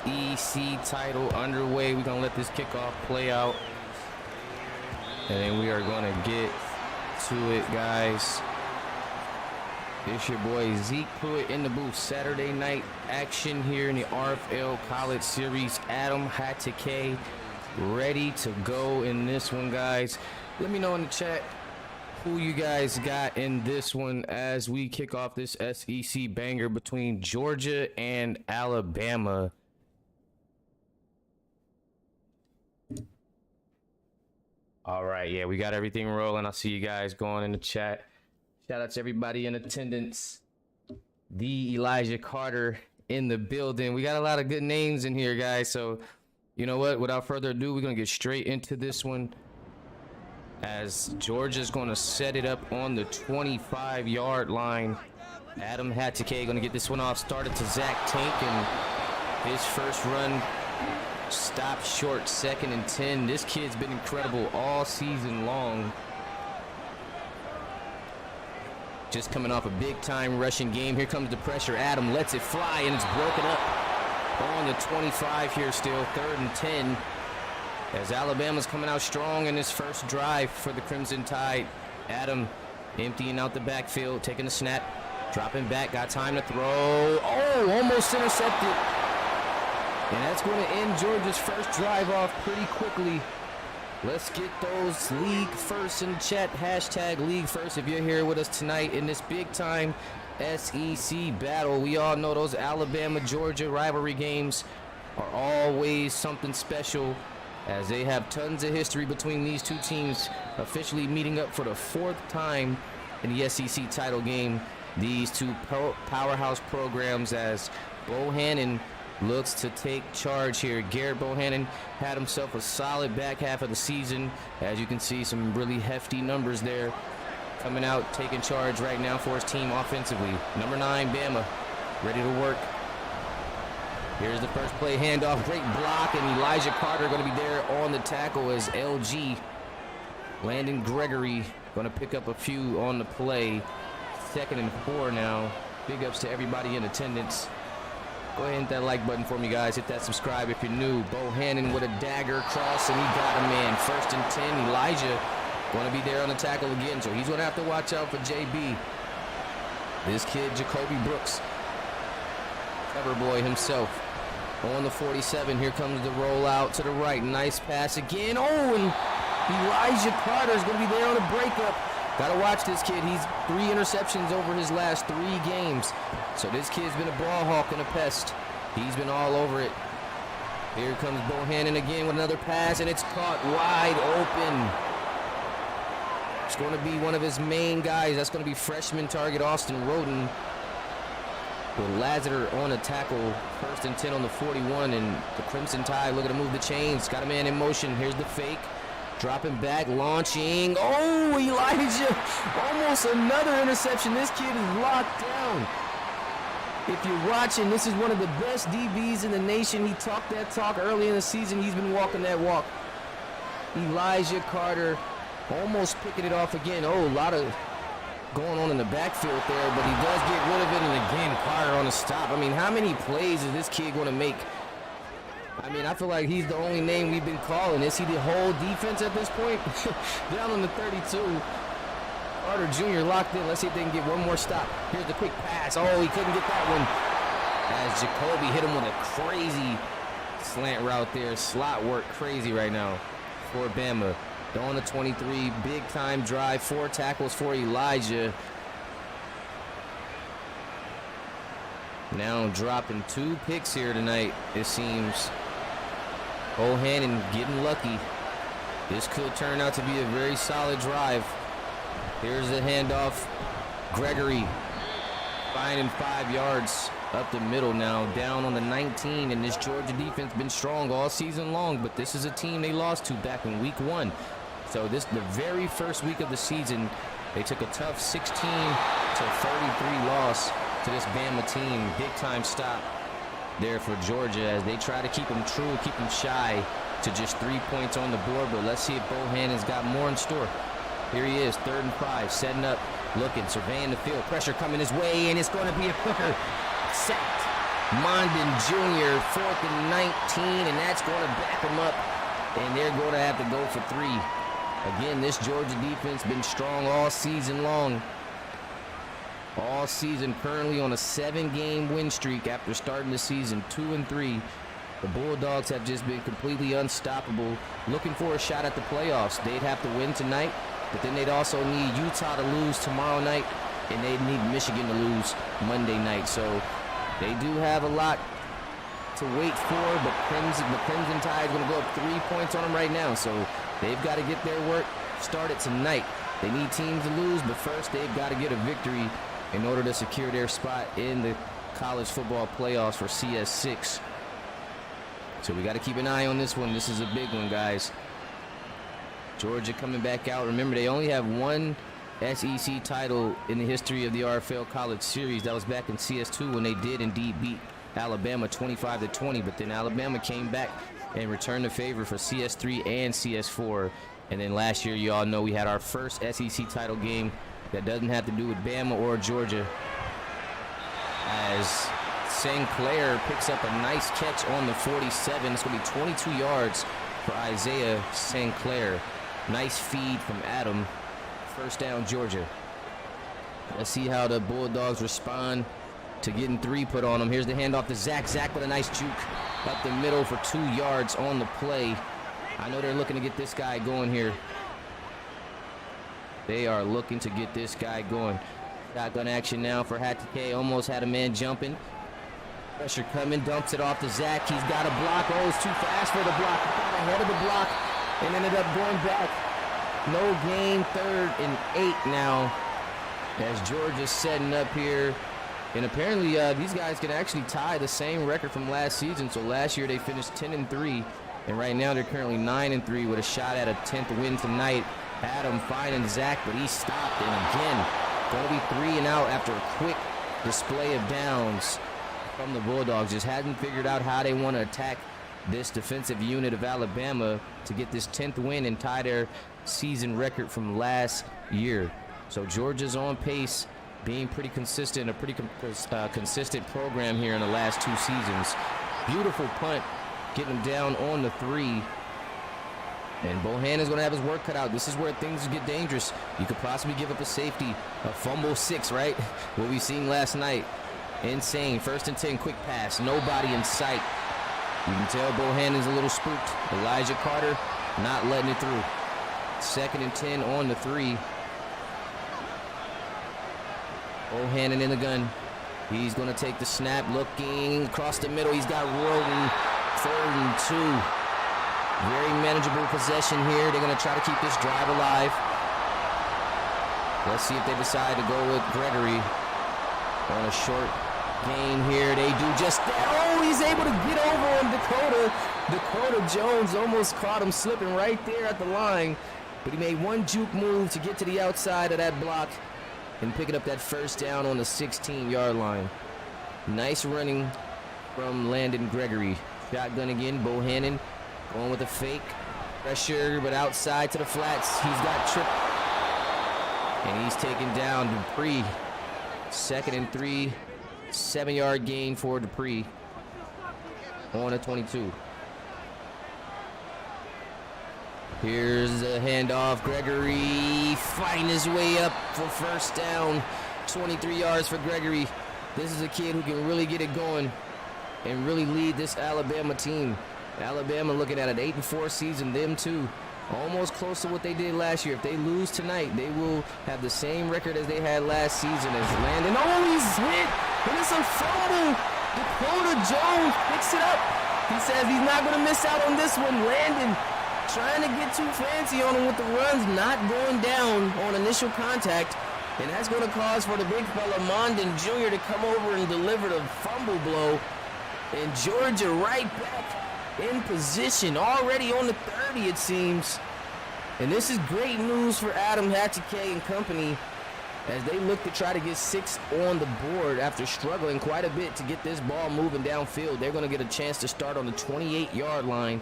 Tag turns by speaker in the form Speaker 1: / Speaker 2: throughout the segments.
Speaker 1: SEC title underway. We're going to let this kickoff play out. And then we are going to get to it, guys. It's your boy Zeke Pruitt in the booth. Saturday night action here in the RFL College Series. Adam Hatake ready to go in this one, guys. Let me know in the chat who you guys got in this one as we kick off this SEC banger between Georgia and Alabama. All right, yeah, we got everything rolling. I see you guys going in the chat. Shout out to everybody in attendance. The Elijah Carter in the building. We got a lot of good names in here, guys. So, you know what? Without further ado, we're going to get straight into this one as Georgia's going to set it up on the 25-yard line. Adam Hatake going to get this one off. Started to Zach Tank, and his first run stopped short, 2nd and 10. This kid's been incredible all season long. Just coming off a big-time rushing game. Here comes the pressure. Adam lets it fly, and it's broken up on the 25 here still. 3rd and 10. As Alabama's coming out strong in this first drive for the Crimson Tide. Adam emptying out the backfield, taking the snap, dropping back, got time to throw. Oh, almost intercepted. And that's going to end Georgia's first drive off pretty quickly. Let's get those league first in the chat. Hashtag league first if you're here with us tonight in this big-time SEC battle. We all know those Alabama-Georgia rivalry games are always something special, as they have tons of history between these two teams, officially meeting up for the 4th time in the SEC title game. These two powerhouse programs, as Bohannon looks to take charge here. Garrett Bohannon had himself a solid back half of the season. As you can see, some really hefty numbers there. Coming out, taking charge right now for his team offensively. Number 9, Bama, ready to work. Here's the first play, handoff, great block, and Elijah Carter going to be there on the tackle as LG. Landon Gregory going to pick up a few on the play. 2nd and 4 now. Big ups to everybody in attendance. Go ahead and hit that like button for me, guys. Hit that subscribe if you're new. Bohannon with a dagger cross, and he got him in. 1st and 10. Elijah going to be there on the tackle again, so he's going to have to watch out for JB. This kid, Jacoby Brooks, cover boy himself. On the 47, here comes the rollout to the right. Nice pass again. Oh, and Elijah Carter is going to be there on the breakup. Got to watch this kid. He's 3 interceptions over his last 3 games. So this kid's been a ball hawk and a pest. He's been all over it. Here comes Bohannon again with another pass, and it's caught wide open. It's going to be one of his main guys. That's going to be freshman target Austin Roden. With Lazar on a tackle, 1st and 10 on the 41, and the Crimson Tide looking to move the chains. Got a man in motion. Here's the fake. Dropping back, launching. Oh, Elijah. Almost another interception. This kid is locked down. If you're watching, this is one of the best DBs in the nation. He talked that talk early in the season. He's been walking that walk. Elijah Carter almost picking it off again. Oh, a lot of going on in the backfield there, but he does get rid of it, and again, Carter on the stop. I mean, how many plays is this kid going to make? I mean, I feel like he's the only name we've been calling. Is he the whole defense at this point? Down on the 32. Carter Jr. locked in. Let's see if they can get one more stop. Here's the quick pass. Oh, he couldn't get that one. As Jacoby hit him with a crazy slant route there. Slot work crazy right now for Bama. On the 23, big-time drive, 4 tackles for Elijah. Now dropping 2 picks here tonight, it seems. Bohannon getting lucky. This could turn out to be a very solid drive. Here's the handoff. Gregory finding 5 yards up the middle now, down on the 19, and this Georgia defense been strong all season long, but this is a team they lost to back in week 1. So this the very first week of the season, they took a tough 16-33 loss to this Bama team. Big time stop there for Georgia as they try to keep them true, keep them shy to just 3 points on the board. But let's see if Bohannon's got more in store. Here he is, 3rd and 5, setting up, looking, surveying the field. Pressure coming his way, and it's going to be a quicker sack Mondin Jr., 4th and 19, and that's going to back them up, and they're going to have to go for 3. Again, this Georgia defense been strong all season long. All season, currently on a 7-game win streak after starting the season 2-3. The Bulldogs have just been completely unstoppable, looking for a shot at the playoffs. They'd have to win tonight, but then they'd also need Utah to lose tomorrow night, and they'd need Michigan to lose Monday night. So they do have a lot to wait for, but the Crimson Tide is going to go up 3 points on them right now. So they've got to get their work started tonight. They need teams to lose, but first they've got to get a victory in order to secure their spot in the college football playoffs for CS6. So we got to keep an eye on this one. This is a big one, guys. Georgia coming back out. Remember, they only have one SEC title in the history of the RFL College Series. That was back in CS2 when they did indeed beat Alabama 25-20. But then Alabama came back and returned the favor for CS3 and CS4. And then last year, you all know we had our first SEC title game that doesn't have to do with Bama or Georgia, as Sinclair picks up a nice catch on the 47. It's going to be 22 yards for Isaiah Sinclair. Nice feed from Adam. First down, Georgia. Let's see how the Bulldogs respond to getting 3 put on them. Here's the handoff to Zach. Zach with a nice juke up the middle for 2 yards on the play. I know they're looking to get this guy going here. They are looking to get this guy going. Shotgun action now for Hatake. Almost had a man jumping. Pressure coming, dumps it off to Zach. He's got a block. Oh, it's too fast for the block. He got ahead of the block and ended up going back. No gain, 3rd and 8 now, as Georgia's setting up here. And apparently these guys can actually tie the same record from last season. So last year they finished 10-3, and right now they're currently 9-3 with a shot at a 10th win tonight. Adam finding Zach, but he stopped, and again, going to be 3 and out after a quick display of downs from the Bulldogs. Just hadn't figured out how they want to attack this defensive unit of Alabama to get this 10th win and tie their season record from last year. So Georgia's on pace, being pretty consistent, a pretty consistent program here in the last 2 seasons. Beautiful punt, getting them down on the 3. And Bohannon's going to have his work cut out. This is where things get dangerous. You could possibly give up a safety, a fumble 6, right? What we seen last night. Insane. 1st and 10, quick pass. Nobody in sight. You can tell Bohannon's a little spooked. Elijah Carter not letting it through. 2nd and 10 on the 3. Bohannon in the gun. He's going to take the snap, looking across the middle. He's got Roden. 3rd and 2. Very manageable possession here. They're going to try to keep this drive alive. Let's see if they decide to go with Gregory on a short gain here. They do just that. Oh, he's able to get over on Dakota. Dakota Jones almost caught him slipping right there at the line. But he made one juke move to get to the outside of that block and picking up that 1st down on the 16-yard line. Nice running from Landon Gregory. Shotgun again, Bohannon. Going with a fake. Pressure, but outside to the flats. He's got tripped. And he's taken down Dupree. 2nd and 3. 7-yard gain for Dupree. On a 22. Here's the handoff. Gregory fighting his way up for 1st down. 23 yards for Gregory. This is a kid who can really get it going and really lead this Alabama team. Alabama looking at an 8-4 season, them too. Almost close to what they did last year. If they lose tonight, they will have the same record as they had last season as Landon. Oh, he's hit, and it's a fumble. Dakota Jones picks it up. He says he's not going to miss out on this one. Landon trying to get too fancy on him with the runs, not going down on initial contact. And that's going to cause for the big fella, Mondin Jr., to come over and deliver the fumble blow. And Georgia right back in position, already on the 30, it seems. And this is great news for Adam Hatake and company as they look to try to get 6 on the board after struggling quite a bit to get this ball moving downfield. They're going to get a chance to start on the 28-yard line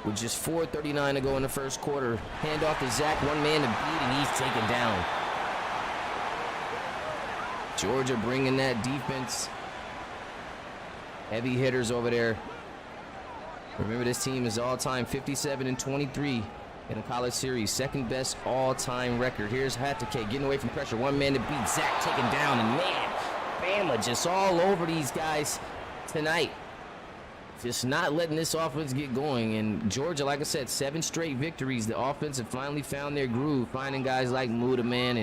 Speaker 1: with just 4:39 to go in the 1st quarter. Hand off to Zach, one man to beat, and he's taken down. Georgia bringing that defense Heavy hitters over there. Remember, this team is all-time 57-23 in a college series. Second best all-time record. Here's Hatake getting away from pressure. One man to beat. Zach taken down. And man, Bama just all over these guys tonight. Just not letting this offense get going. And Georgia, like I said, 7 straight victories. The offense have finally found their groove, finding guys like Muda Man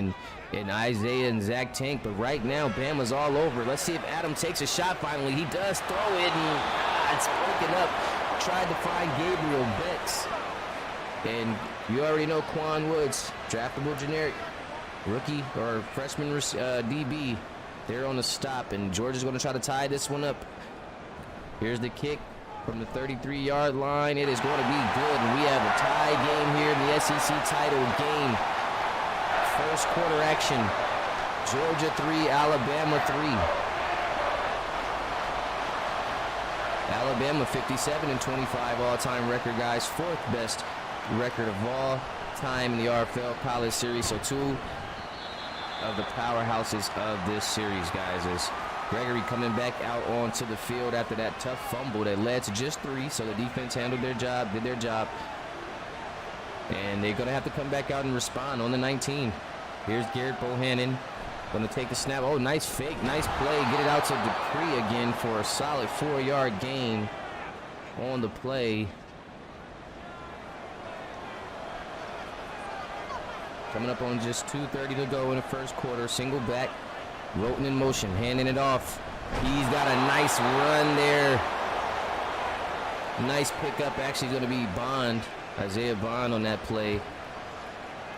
Speaker 1: and Isaiah and Zach Tank. But right now, Bama's all over. Let's see if Adam takes a shot finally. He does throw it, and it's broken up. Tried to find Gabriel Betts. And you already know Quan Woods, draftable generic rookie or freshman DB. They're on the stop, and Georgia's going to try to tie this one up. Here's the kick from the 33-yard line. It is going to be good, and we have a tie game here in the SEC title game. First quarter action. Georgia 3, Alabama 3. Alabama 57-25 all-time record, guys. 4th best record of all time in the RFL College Series. So 2 of the powerhouses of this series, guys, is Gregory coming back out onto the field after that tough fumble that led to just 3. So the defense handled their job, did their job. And they're going to have to come back out and respond on the 19. Here's Garrett Bohannon. Going to take the snap. Oh, nice fake, nice play. Get it out to Dupree again for a solid 4-yard gain on the play. Coming up on just 2:30 to go in the first quarter. Single back. Roten in motion, handing it off. He's got a nice run there. Nice pickup. Actually going to be Bond, Isaiah Bond on that play.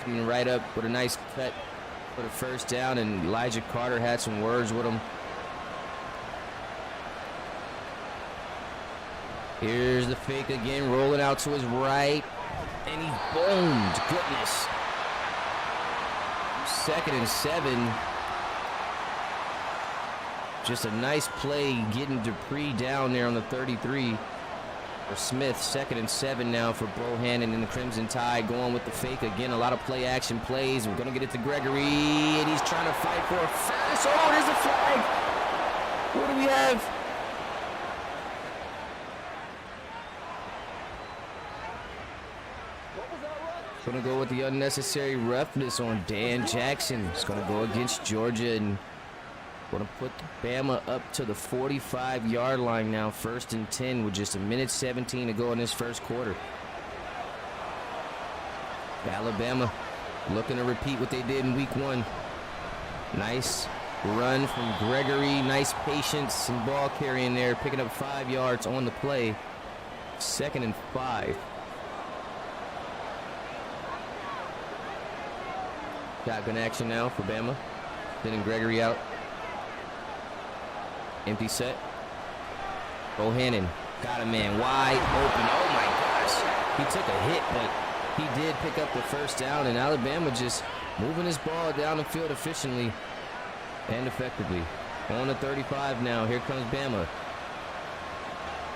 Speaker 1: Coming right up with a nice cut for the first down, and Elijah Carter had some words with him. Here's the fake again, rolling out to his right, and he's boomed. Goodness. 2nd and 7. Just a nice play getting Dupree down there on the 33 for Smith. 2nd and 7 now for Bohannon and the Crimson Tide, going with the fake again. A lot of play action plays. We're going to get it to Gregory, and he's trying to fight for a first. Oh, there's a flag. What do we have? Going to go with the unnecessary roughness on Dan Jackson. It's going to go against Georgia, and going to put Bama up to the 45-yard line now. 1st and 10 with just 1:17 to go in this first quarter. Alabama looking to repeat what they did in week 1. Nice run from Gregory. Nice patience and ball carrying there. Picking up 5 yards on the play. 2nd and 5. Shotgun action now for Bama. Sending Gregory out. Empty set. Bohannon got a man wide open. Oh my gosh. He took a hit, but he did pick up the first down, and Alabama just moving his ball down the field efficiently and effectively. On the 35 now. Here comes Bama.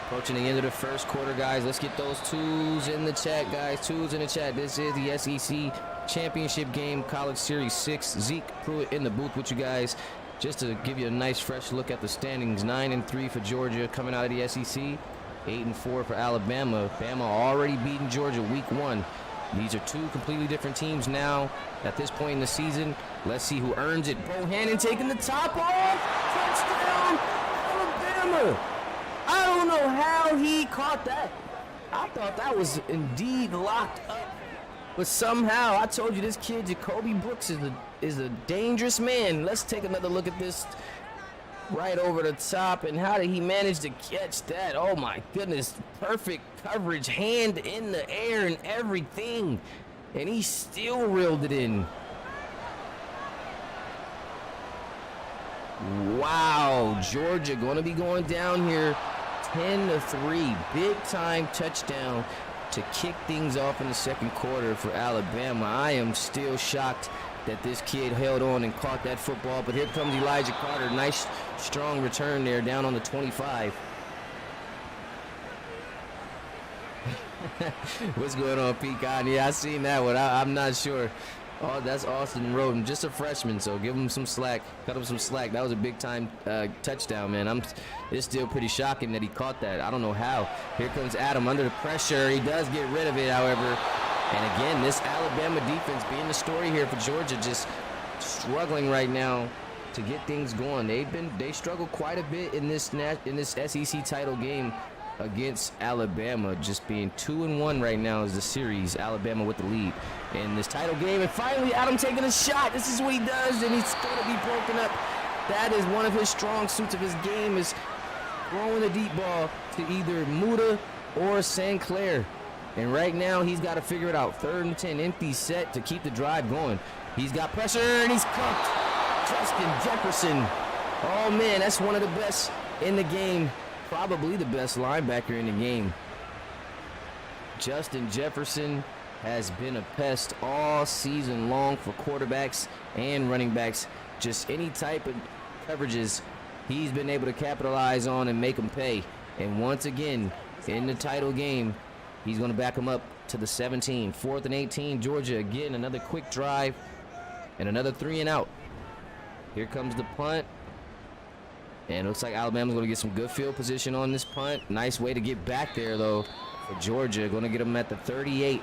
Speaker 1: Approaching the end of the first quarter, guys. Let's get those twos in the chat, guys. Twos in the chat. This is the SEC Championship Game, College Series 6. Zeke Pruitt in the booth with you guys. Just to give you a nice fresh look at the standings. 9-3 for Georgia coming out of the SEC. 8-4 for Alabama. Bama already beating Georgia week 1. These are 2 completely different teams now at this point in the season. Let's see who earns it. Bohannon taking the top off. Touchdown, Alabama. I don't know how he caught that. I thought that was indeed locked up. But somehow, I told you this kid, Jacoby Brooks, is a dangerous man. Let's take another look at this right over the top. And how did he manage to catch that? Oh, my goodness. Perfect coverage, hand in the air and everything. And he still reeled it in. Wow. Georgia going to be going down here 10-3. Big-time touchdown to kick things off in the second quarter for Alabama. I am still shocked that this kid held on and caught that football. But here comes Elijah Carter. Nice, strong return there down on the 25. What's going on, Pecan? Yeah, I seen that one. I'm not sure Oh, that's Austin Roden, just a freshman, so give him some slack. Cut him some slack. That was a big-time touchdown, man. It's still pretty shocking that he caught that. I don't know how. Here comes Adam under the pressure. He does get rid of it, however. And again, this Alabama defense being the story here for Georgia, just struggling right now to get things going. They struggled quite a bit in this SEC title game against Alabama, just being 2-1 right now is the series. Alabama with the lead in this title game. And finally, Adam taking a shot. This is what he does, and he's going to be broken up. That is one of his strong suits of his game, is throwing the deep ball to either Muda or St. Clair. And right now, he's got to figure it out. 3rd and 10, empty set to keep the drive going. He's got pressure, and he's cooked. Justin Jefferson. Oh, man, that's one of the best in the game. Probably the best linebacker in the game. Justin Jefferson has been a pest all season long for quarterbacks and running backs. Just any type of coverages he's been able to capitalize on and make them pay. And once again, in the title game, he's going to back them up to the 17. 4th and 18, Georgia again, another quick drive and another 3 and out. Here comes the punt. And it looks like Alabama's going to get some good field position on this punt. Nice way to get back there, though, for Georgia. Going to get them at the 38.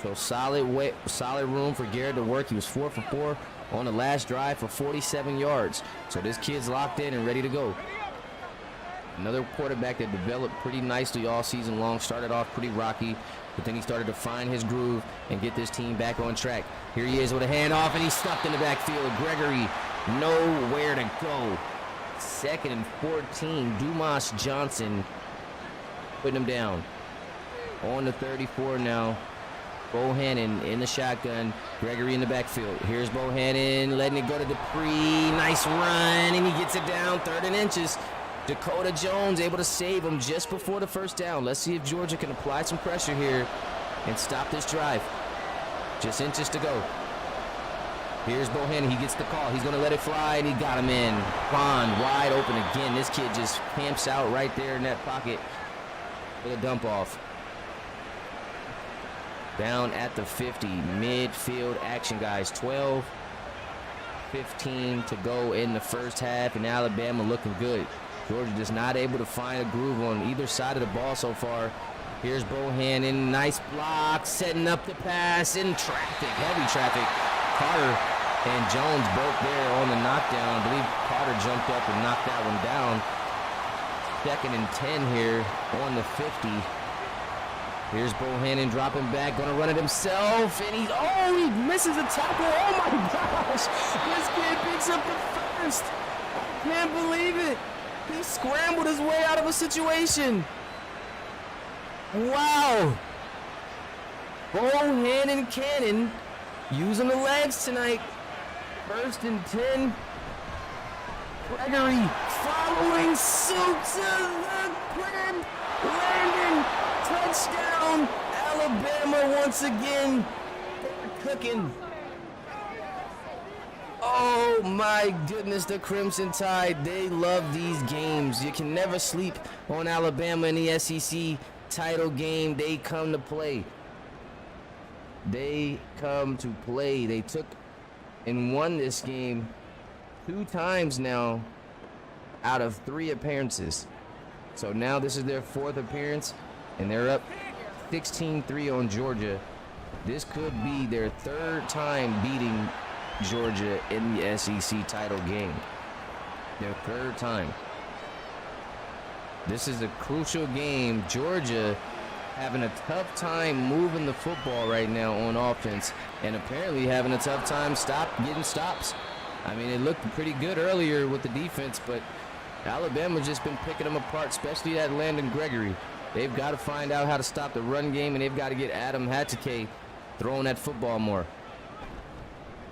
Speaker 1: So solid room for Garrett to work. He was 4 for 4 on the last drive for 47 yards. So this kid's locked in and ready to go. Another quarterback that developed pretty nicely all season long. Started off pretty rocky, but then he started to find his groove and get this team back on track. Here he is with a handoff, and he's stuffed in the backfield. Gregory, nowhere to go. 2nd and 14, Dumas Johnson putting him down. On the 34 now. Bohannon in the shotgun. Gregory in the backfield. Here's Bohannon letting it go to Dupree. Nice run, and he gets it down 3rd and inches. Dakota Jones able to save him just before the 1st down. Let's see if Georgia can apply some pressure here and stop this drive. Just inches to go. Here's Bohannon. He gets the call. He's going to let it fly, and he got him in. Bond wide open again. This kid just camps out right there in that pocket with a dump off. Down at the 50. Midfield action, guys. 12-15 to go in the 1st half, and Alabama looking good. Georgia just not able to find a groove on either side of the ball so far. Here's Bohannon. Nice block. Setting up the pass in traffic. Heavy traffic. Carter and Jones both there on the knockdown. I believe Carter jumped up and knocked that one down. 2nd and 10 here on the 50. Here's Bohannon dropping back, gonna run it himself, and he misses a tackle. Oh my gosh! This kid picks up the 1st. Can't believe it. He scrambled his way out of a situation. Wow. Bohannon Cannon using the legs tonight. 1st and 10. Gregory following suit to the crib. Landon, touchdown. Alabama once again. They're cooking. Oh my goodness, the Crimson Tide. They love these games. You can never sleep on Alabama in the SEC title game. They come to play. They come to play. They took and won this game 2 times now out of 3 appearances. So now this is their 4th appearance, and they're up 16-3 on Georgia. This could be their 3rd time beating Georgia in the SEC title game. Their 3rd time. This is a crucial game. Georgia having a tough time moving the football right now on offense, and apparently having a tough time getting stops. I mean, it looked pretty good earlier with the defense, but Alabama's just been picking them apart, especially that Landon Gregory. They've got to find out how to stop the run game, and they've got to get Adam Hatchake throwing that football more.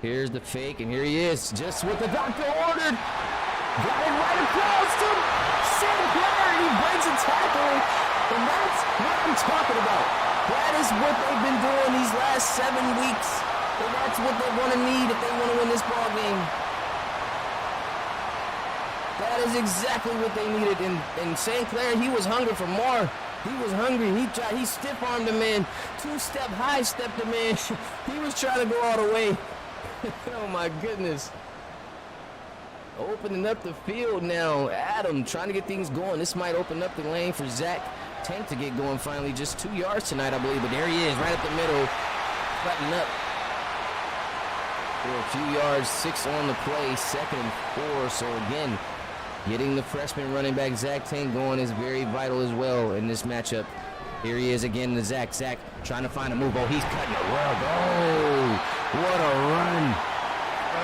Speaker 1: Here's the fake, and here he is, just what the doctor ordered. Got it right across to St. Clair, and he breaks a tackle, and that's what I'm talking about. That is what they've been doing these last 7 weeks, and that's what they're going to need if they want to win this ball game. That is exactly what they needed. And St. Clair, he was hungry for more. He was hungry. He stiff-armed the man. Two-step, high-stepped the man. He was trying to go all the way. Oh, my goodness. Opening up the field now. Adam trying to get things going. This might open up the lane for Zach Tank to get going finally. Just 2 yards tonight, I believe. But there he is, right up the middle. Button up for a few yards. 6 on the play. 2nd and 4. So, again, getting the freshman running back Zach Tank going is very vital as well in this matchup. Here he is again, the Zach. Zach trying to find a move. Oh, he's cutting a rug. Oh, what a run.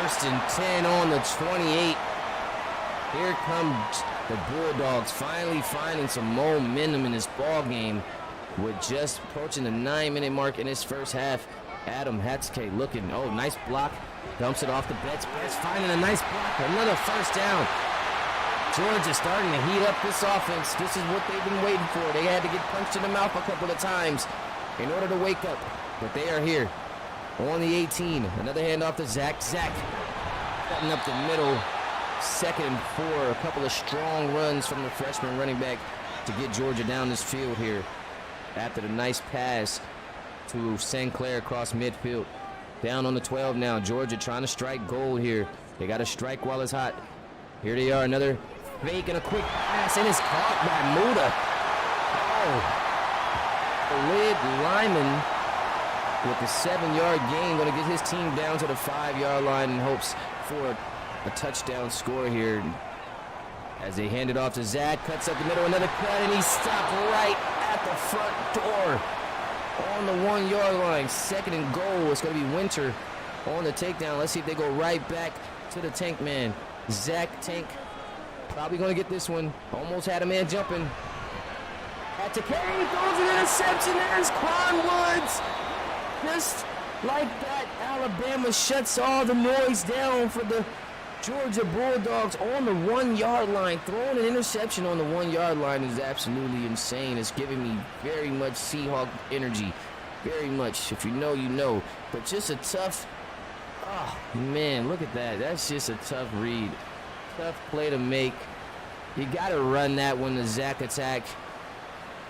Speaker 1: 1st and 10 on the 28. Here comes the Bulldogs finally finding some momentum in this ball game with just approaching the 9-minute mark in this first half. Adam Hatzke looking, oh, nice block. Dumps it off the Betts. Betts finding a nice block. Another first down. Georgia starting to heat up this offense. This is what they've been waiting for. They had to get punched in the mouth a couple of times in order to wake up. But they are here on the 18. Another handoff to Zach. Zach cutting up the middle. 2nd and 4. A couple of strong runs from the freshman running back to get Georgia down this field here after the nice pass to St. Clair across midfield. Down on the 12 now. Georgia trying to strike gold here. They got to strike while it's hot. Here they are. Another fake and a quick pass, and it's caught by Muda. Oh, the lid Lyman with the 7-yard gain, going to get his team down to the 5-yard line in hopes for a touchdown score here. As they hand it off to Zach, cuts up the middle, another cut, and he's stopped right at the front door on the 1-yard line. 2nd and goal. It's going to be Winter on the takedown. Let's see if they go right back to the Tank man. Zach Tank probably going to get this one. Almost had a man jumping. Had to carry, throws an interception. There's Quan Woods. Just like that, Alabama shuts all the noise down for the Georgia Bulldogs on the 1-yard line. Throwing an interception on the 1-yard line is absolutely insane. It's giving me very much Seahawk energy. Very much. If you know, you know. But just a tough... Oh, man, look at that. That's just a tough read. Tough play to make. You got to run that one, the Zach attack.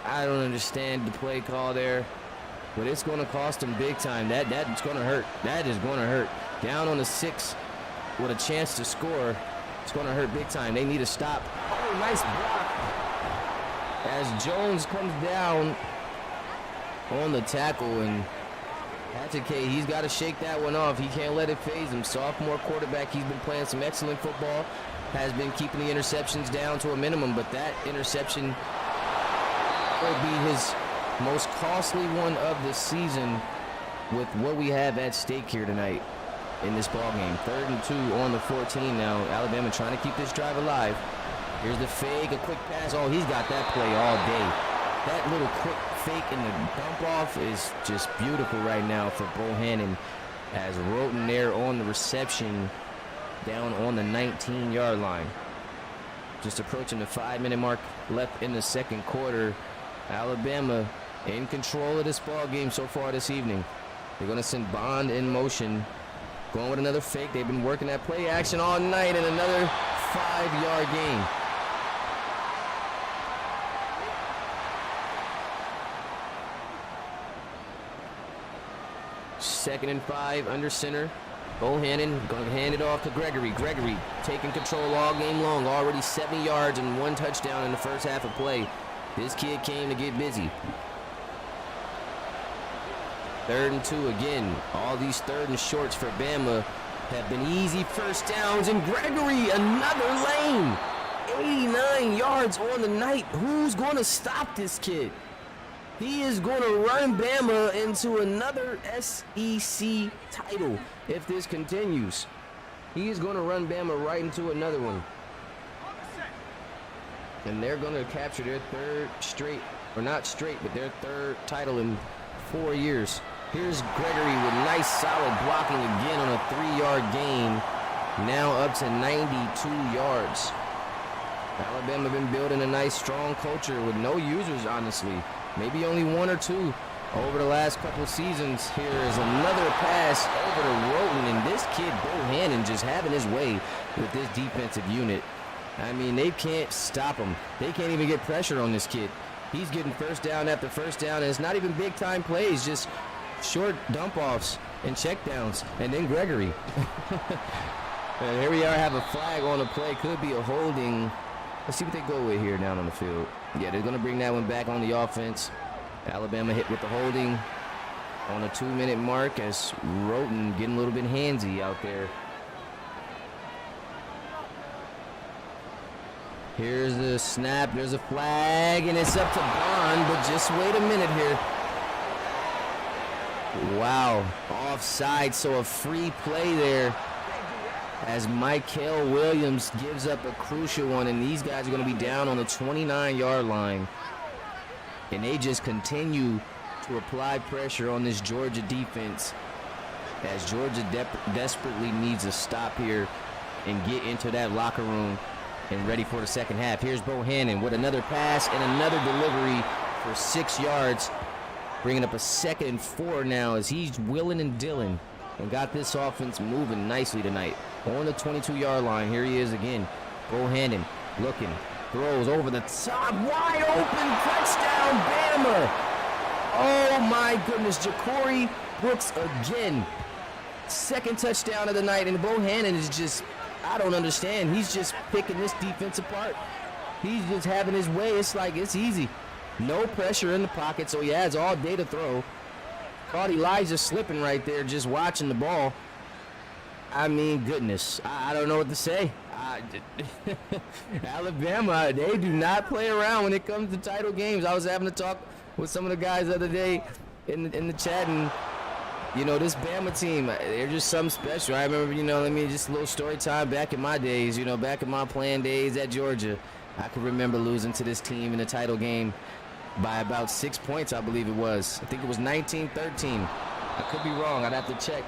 Speaker 1: I don't understand the play call there, but it's going to cost them big time. That's going to hurt. That is going to hurt. Down on the 6 with a chance to score. It's going to hurt big time. They need to stop. Oh, nice block. As Jones comes down on the tackle, and Hatzke, he's got to shake that one off. He can't let it phase him. Sophomore quarterback, he's been playing some excellent football, has been keeping the interceptions down to a minimum, but that interception will be his most costly one of the season with what we have at stake here tonight in this ball game. 3rd and 2 on the 14 now. Alabama trying to keep this drive alive. Here's the fake, a quick pass. Oh, he's got that play all day. That little quick fake and the bump off is just beautiful right now for Bohannon, as Roten there on the reception down on the 19-yard line. Just approaching the 5-minute mark left in the 2nd quarter. Alabama in control of this ball game so far this evening. They're going to send Bond in motion. Going with another fake. They've been working that play action all night, and another 5-yard gain. Second and 5 under center. Bohannon going to hand it off to Gregory. Gregory taking control all game long. Already 70 yards and 1 touchdown in the first half of play. This kid came to get busy. 3rd and 2 again. All these 3rd and shorts for Bama have been easy first downs. And Gregory, another lane. 89 yards on the night. Who's going to stop this kid? He is going to run Bama into another SEC title if this continues. He is going to run Bama right into another one. And they're going to capture their 3rd straight, or not straight, but their 3rd title in 4 years. Here's Gregory with nice solid blocking again on a 3-yard gain. Now up to 92 yards. Alabama been building a nice strong culture with no users, honestly. Maybe only 1 or 2 over the last couple seasons. Here is another pass over to Roten, and this kid Bohannon just having his way with this defensive unit. I mean, they can't stop him. They can't even get pressure on this kid. He's getting first down after first down, and it's not even big-time plays, just short dump-offs and checkdowns, and then Gregory. And here we are, have a flag on the play. Could be a holding. Let's see what they go with here down on the field. Yeah, they're going to bring that one back on the offense. Alabama hit with the holding on a 2-minute mark as Roten getting a little bit handsy out there. Here's the snap. There's a flag, and it's up to Bond, but just wait a minute here. Wow, offside, so a free play there as Michael Williams gives up a crucial one, and these guys are going to be down on the 29-yard line. And they just continue to apply pressure on this Georgia defense as Georgia desperately needs a stop here and get into that locker room and ready for the second half. Here's Bohannon with another pass and another delivery for 6 yards, bringing up a 2nd and 4 now as he's willing and dealing and got this offense moving nicely tonight. On the 22-yard line, here he is again. Bohannon looking, throws over the top, wide open, touchdown, Bama. Oh my goodness, Ja'Cory Brooks again. 2nd touchdown of the night, and Bohannon is just, I don't understand. He's just picking this defense apart. He's just having his way. It's like it's easy. No pressure in the pocket, so he has all day to throw. Caught Elijah slipping right there, just watching the ball. I mean, goodness, I don't know what to say. Alabama, they do not play around when it comes to title games. I was having a talk with some of the guys the other day in the chat, and you know, this Bama team, they're just something special. I remember, you know, just a little story time back in my days, you know, back in my playing days at Georgia. I could remember losing to this team in the title game by about 6 points, I believe it was. I think it was 19-13. I could be wrong. I'd have to check.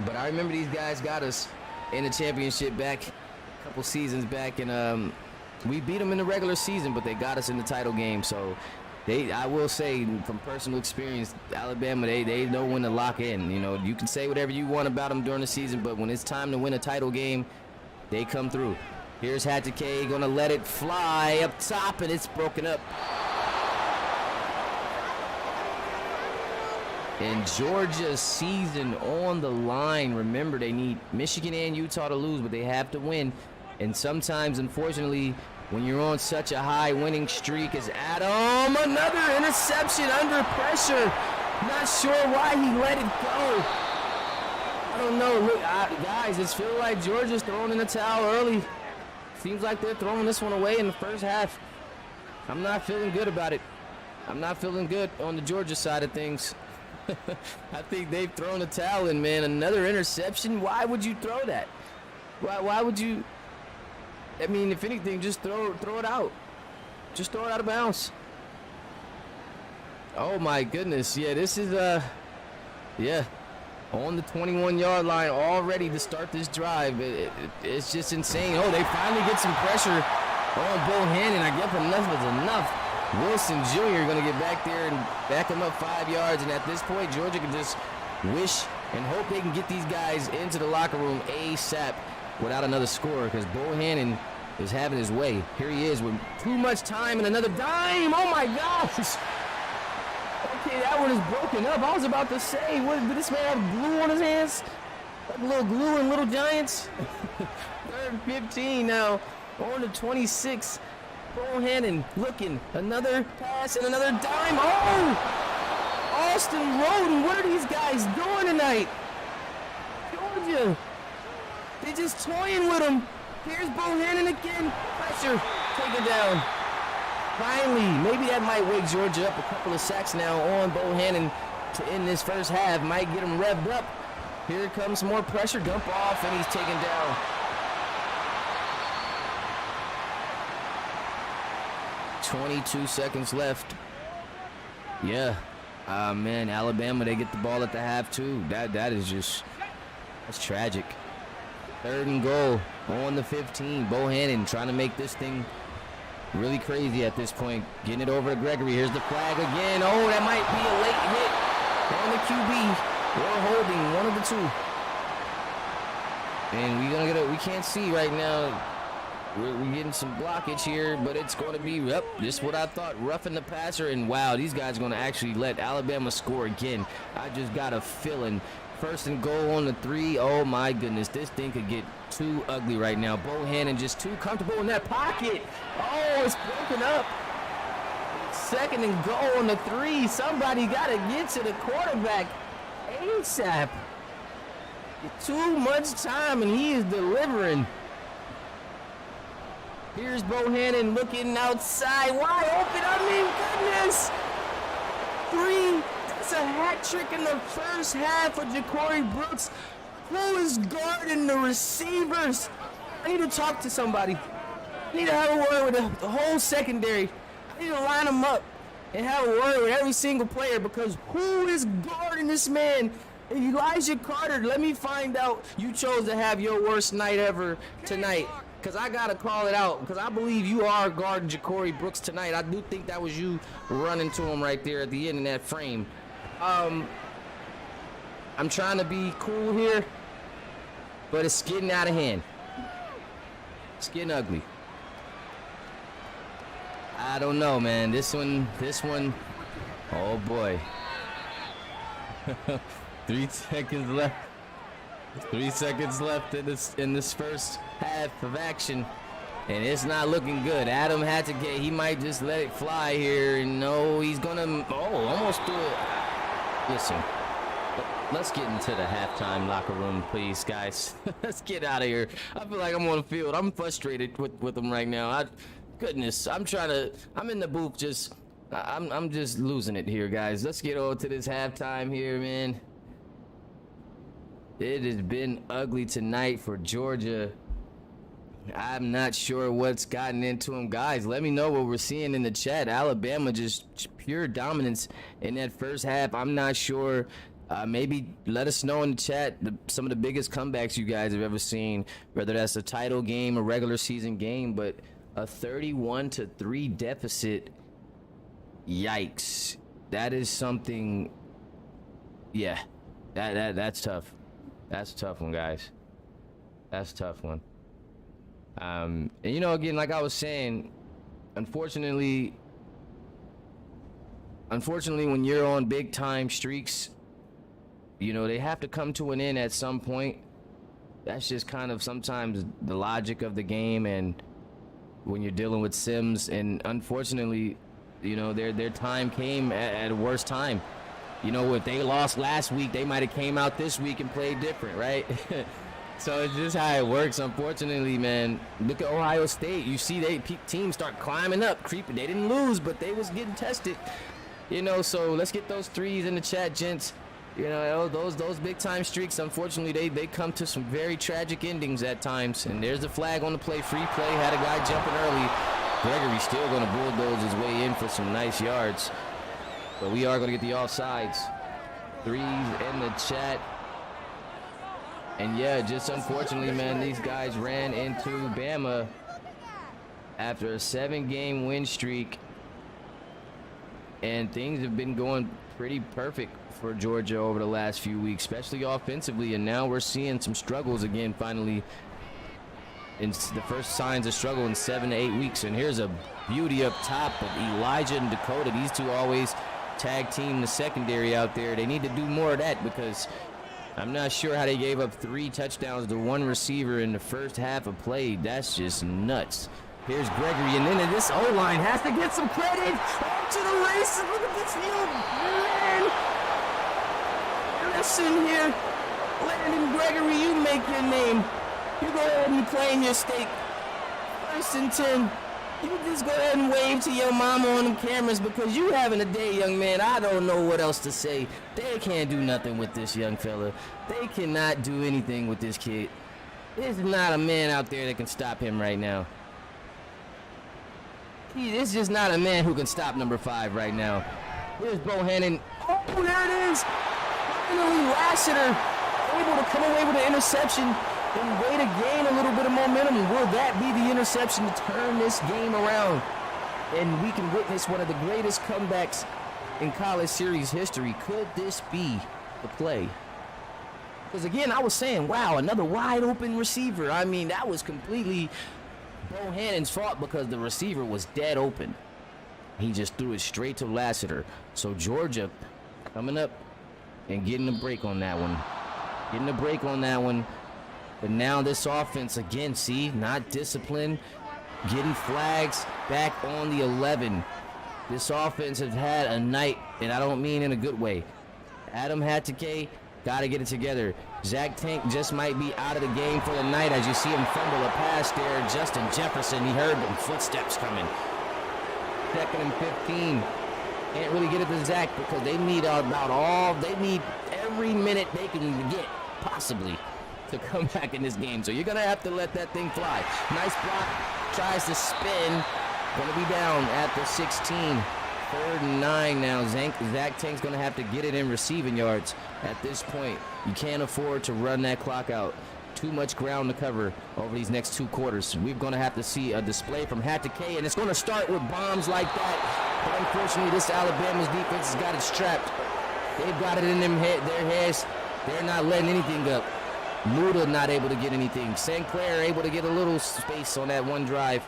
Speaker 1: But I remember these guys got us in the championship back a couple seasons back, and we beat them in the regular season, but they got us in the title game. So I will say from personal experience, Alabama, they know when to lock in. You know, you can say whatever you want about them during the season, but when it's time to win a title game, they come through. Here's Hatake, going to let it fly up top, and it's broken up. And Georgia's season on the line. Remember, they need Michigan and Utah to lose, but they have to win. And sometimes, unfortunately, when you're on such a high winning streak as Adam, another interception under pressure. Not sure why he let it go. I don't know. Look, guys, it's feel like Georgia's throwing in the towel early. Seems like they're throwing this one away in the first half. I'm not feeling good about it. I'm not feeling good on the Georgia side of things. I think they've thrown the towel in, man. Another interception. Why would you throw that? Why would you? I mean, if anything, just throw it out. Just throw it out of bounds. Oh my goodness. Yeah, this is yeah, on the 21-yard line already to start this drive. It's just insane. Oh, they finally get some pressure on Bohannon. I guess enough is enough. Wilson Jr. going to get back there and back him up 5 yards. And at this point, Georgia can just wish and hope they can get these guys into the locker room ASAP without another score, because Bohannon is having his way. Here he is with too much time and another dime. Oh, my gosh. Okay, that one is broken up. I was about to say, did this man have glue on his hands? Like a little glue in Little Giants? 3rd and 15 now on the 26. Bohannon looking, another pass and another dime. Oh! Austin Roden, what are these guys doing tonight? Georgia, they just toying with him. Here's Bohannon again. Pressure, take it down. Finally, maybe that might wake Georgia up. A couple of sacks now on Bohannon to end this first half. Might get him revved up. Here comes more pressure, dump off, and he's taken down. 22 seconds left. Yeah. Man, Alabama, they get the ball at the half too. That is just, that's tragic. 3rd and goal on the 15. Bohannon trying to make this thing really crazy at this point. Getting it over to Gregory. Here's the flag again. Oh, that might be a late hit on the QB. Or holding, one of the two. And we can't see right now. we're getting some blockage here, but it's going to be just what I thought, roughing the passer. And wow, these guys are going to actually let Alabama score again. I just got a feeling. First and goal on the 3. Oh my goodness, this thing could get too ugly right now. Bohannon just too comfortable in that pocket. Oh, it's broken up. Second and goal on the 3. Somebody got to get to the quarterback ASAP. Too much time, and he is delivering. Here's Bohannon looking outside, wide open. I mean, goodness. 3. That's a hat trick in the first half for Ja'Cory Brooks. Who is guarding the receivers? I need to talk to somebody. I need to have a word with the whole secondary. I need to line them up and have a word with every single player, because who is guarding this man? Elijah Carter, let me find out you chose to have your worst night ever tonight, because I got to call it out, because I believe you are guarding Ja'Cory Brooks tonight. I do think that was you running to him right there at the end in that frame. I'm trying to be cool here, but it's getting out of hand. It's getting ugly. I don't know, man. This one, oh boy. 3 seconds left. 3 seconds left in this first half of action, and it's not looking good. Adam had to get. He might just let it fly here, and no, he's gonna. Oh, almost threw it. Listen, let's get into the halftime locker room, please, guys. Let's get out of here. I feel like I'm on the field. I'm frustrated with them right now. Goodness, I'm in the booth just. I'm just losing it here, guys. Let's get on to this halftime here, man. It has been ugly tonight for Georgia. I'm not sure what's gotten into them, guys. Let me know what we're seeing in the chat. Alabama just pure dominance in that first half. I'm not sure. Maybe let us know in the chat some of the biggest comebacks you guys have ever seen, whether that's a title game, a regular season game, but a 31-3 deficit. Yikes. That is something. Yeah, that's tough. That's a tough one, guys. That's a tough one. And you know, again, like I was saying, unfortunately, when you're on big time streaks, you know, they have to come to an end at some point. That's just kind of sometimes the logic of the game, and when you're dealing with Sims, and unfortunately, you know, their time came at a worse time. You know, if they lost last week, they might have came out this week and played different, right? So it's just how it works, unfortunately, man. Look at Ohio State. You see teams start climbing up, creeping. They didn't lose, but they was getting tested. You know, so let's get those threes in the chat, gents. You know, those big-time streaks, unfortunately, they come to some very tragic endings at times. And there's the flag on the play. Free play. Had a guy jumping early. Gregory still going to bulldoze his way in for some nice yards. But we are going to get the offsides. Threes in the chat. And yeah, just unfortunately, man, these guys ran into Bama after a 7-game win streak. And things have been going pretty perfect for Georgia over the last few weeks, especially offensively. And now we're seeing some struggles again, finally. In the first signs of struggle in 7 to 8 weeks. And here's a beauty up top of Elijah and Dakota. These two always tag team the secondary out there. They need to do more of that, because I'm not sure how they gave up 3 touchdowns to 1 receiver in the first half of play. That's just nuts. Here's Gregory, and then this O-line has to get some credit. Up to the races. Look at this field, man. Listen here. Landon Gregory, you make your name. You go ahead and claim your stake. 1st and 10. You just go ahead and wave to your mama on them cameras, because you having a day, young man. I don't know what else to say. They can't do nothing with this young fella. They cannot do anything with this kid. There's not a man out there that can stop him right now. It's just not a man who can stop number 5 right now. Here's Bohannon. Oh, there it is. Finally, Lassiter able to come away with an interception and way to gain a little bit of momentum. Will that be the interception to turn this game around? And we can witness one of the greatest comebacks in college series history. Could this be the play? Because again, I was saying, wow, another wide open receiver. I mean, that was completely Bohannon's fault because the receiver was dead open. He just threw it straight to Lassiter. So Georgia coming up and getting a break on that one. But now this offense, again, see, not disciplined, getting flags back on the 11. This offense has had a night, and I don't mean in a good way. Adam Hatake got to get it together. Zach Tank just might be out of the game for the night as you see him fumble a pass there. Justin Jefferson, he heard them footsteps coming. 2nd and 15. Can't really get it to Zach because they need they need every minute they can get, possibly, to come back in this game. So you're going to have to let that thing fly. Nice block. Tries to spin. Going to be down at the 16. 3rd and 9 now. Zach Tank's going to have to get it in receiving yards at this point. You can't afford to run that clock out. Too much ground to cover over these next 2 quarters. We're going to have to see a display from Hatake, and it's going to start with bombs like that. But unfortunately, this Alabama's defense has got it strapped. They've got it in their heads. They're not letting anything up. Muda not able to get anything. St. Clair able to get a little space on that one drive.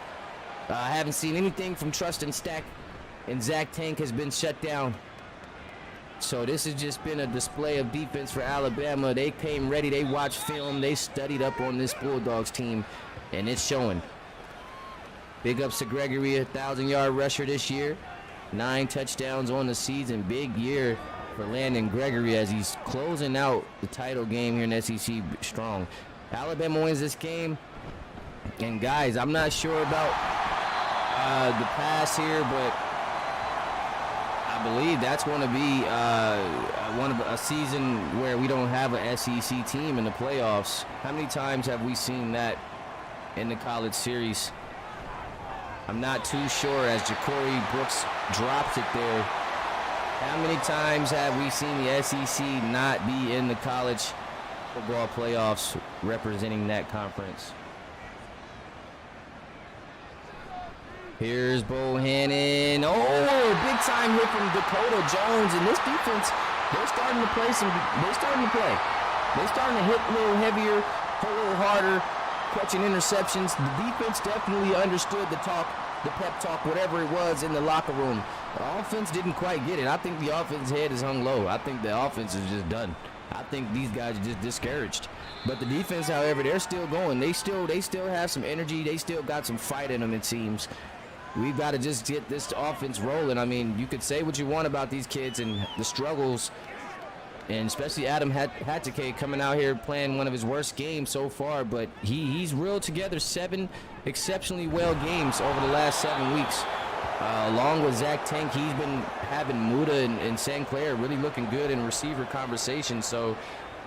Speaker 1: I haven't seen anything from Trust and Stack, and Zach Tank has been shut down. So this has just been a display of defense for Alabama. They came ready. They watched film. They studied up on this Bulldogs team, and it's showing. Big ups to Gregory, 1,000-yard rusher this year. 9 touchdowns on the season. Big year for Landon Gregory as he's closing out the title game here in SEC strong. Alabama wins this game. And, guys, I'm not sure about the pass here, but I believe that's going to be a season where we don't have a SEC team in the playoffs. How many times have we seen that in the college series? I'm not too sure as Ja'Cory Brooks drops it there. How many times have we seen the SEC not be in the college football playoffs representing that conference? Here's Bohannon. Oh, big time hit from Dakota Jones. And this defense, they're starting to play. They're starting to hit a little heavier, a little harder, catching interceptions. The defense definitely understood the pep talk, whatever it was in the locker room. The offense didn't quite get it. I think the offense head is hung low. I think the offense is just done. I think these guys are just discouraged. But the defense, however, they're still going. They still have some energy. They still got some fight in them, it seems. We've got to just get this offense rolling. I mean, you could say what you want about these kids and the struggles, and especially Adam Hatake coming out here playing one of his worst games so far, but he's reeled together 7 exceptionally well games over the last 7 weeks. Along with Zach Tank, he's been having Muda and St. Clair really looking good in receiver conversation. So,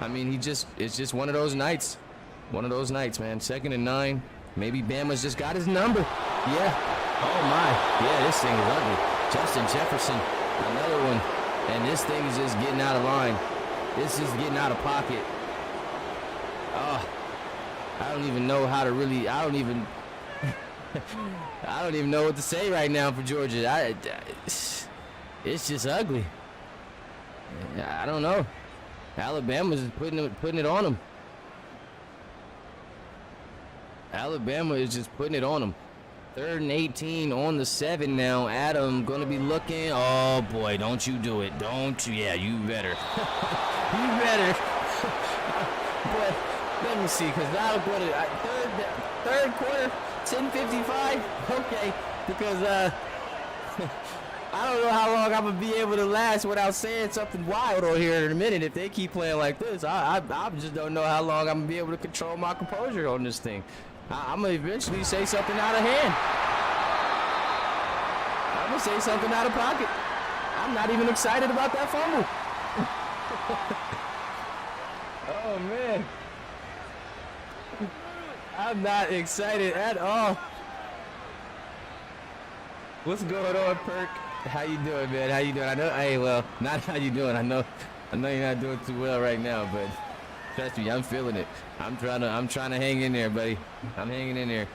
Speaker 1: I mean, it's just one of those nights. One of those nights, man. 2nd and 9. Maybe Bama's just got his number. Yeah. Oh, my. Yeah, this thing is ugly. Justin Jefferson, another one. And this thing is just getting out of line. This is getting out of pocket. Oh, I don't even know how to really, I don't even know what to say right now for Georgia. It's just ugly. I don't know. Alabama's just putting it on them. Alabama is just putting it on them. 3rd and 18 on the 7 now. Adam going to be looking. Oh, boy, don't you do it. Don't you? Yeah, you better. You better. But let me see, because that'll go to third quarter, 10:55. Okay, because I don't know how long I'm going to be able to last without saying something wild on here in a minute. If they keep playing like this, I just don't know how long I'm going to be able to control my composure on this thing. I'm going to eventually say something out of hand. I'm going to say something out of pocket. I'm not even excited about that fumble. Oh, man. I'm not excited at all. What's going on, Perk? How you doing, man? How you doing? I know, hey, well, not how you doing. I know you're not doing too well right now, but trust me, I'm feeling it. I'm trying to hang in there, buddy. I'm hanging in there.